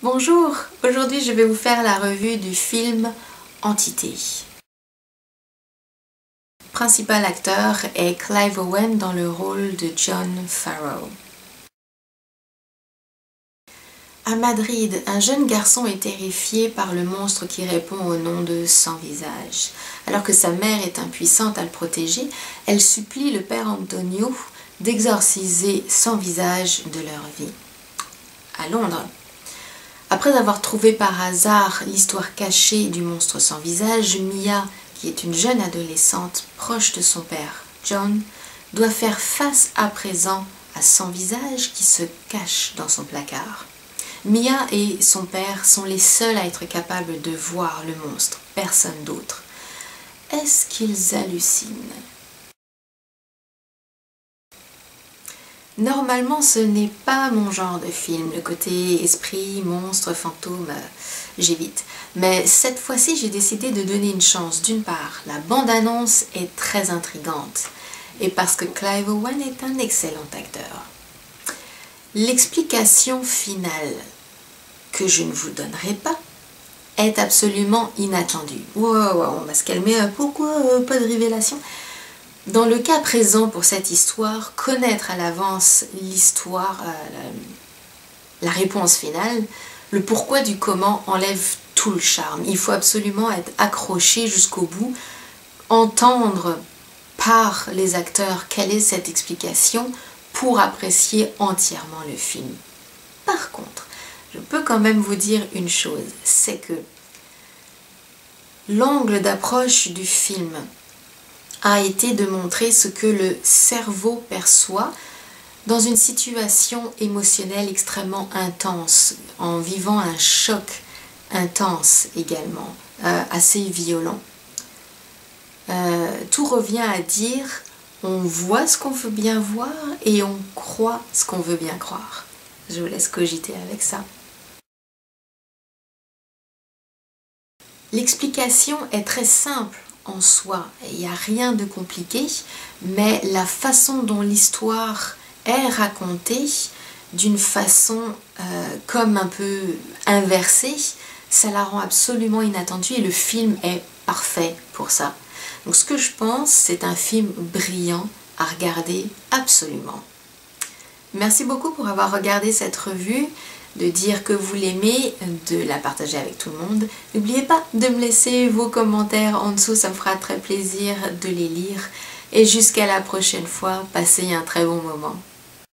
Bonjour, aujourd'hui je vais vous faire la revue du film Entité. Le principal acteur est Clive Owen dans le rôle de John Farrow. À Madrid, un jeune garçon est terrifié par le monstre qui répond au nom de Sans Visage. Alors que sa mère est impuissante à le protéger, elle supplie le père Antonio d'exorciser Sans Visage de leur vie. À Londres, après avoir trouvé par hasard l'histoire cachée du monstre sans visage, Mia, qui est une jeune adolescente proche de son père, John, doit faire face à présent à Sans Visage qui se cache dans son placard. Mia et son père sont les seuls à être capables de voir le monstre, personne d'autre. Est-ce qu'ils hallucinent ? Normalement, ce n'est pas mon genre de film, le côté esprit, monstre, fantôme, j'évite. Mais cette fois-ci, j'ai décidé de donner une chance. D'une part, la bande-annonce est très intrigante et parce que Clive Owen est un excellent acteur. L'explication finale, que je ne vous donnerai pas, est absolument inattendue. Wow, on va se calmer, pourquoi pas de révélation ? Dans le cas présent pour cette histoire, connaître à l'avance l'histoire, la réponse finale, le pourquoi du comment enlève tout le charme. Il faut absolument être accroché jusqu'au bout, entendre par les acteurs quelle est cette explication pour apprécier entièrement le film. Par contre, je peux quand même vous dire une chose, c'est que l'angle d'approche du film a été de montrer ce que le cerveau perçoit dans une situation émotionnelle extrêmement intense, en vivant un choc intense également, assez violent. Tout revient à dire, on voit ce qu'on veut bien voir et on croit ce qu'on veut bien croire. Je vous laisse cogiter avec ça. L'explication est très simple en soi, il n'y a rien de compliqué, mais la façon dont l'histoire est racontée, d'une façon comme un peu inversée, ça la rend absolument inattendue et le film est parfait pour ça. Donc ce que je pense, c'est un film brillant à regarder absolument. Merci beaucoup pour avoir regardé cette revue, de dire que vous l'aimez, de la partager avec tout le monde. N'oubliez pas de me laisser vos commentaires en dessous, ça me fera très plaisir de les lire. Et jusqu'à la prochaine fois, passez un très bon moment.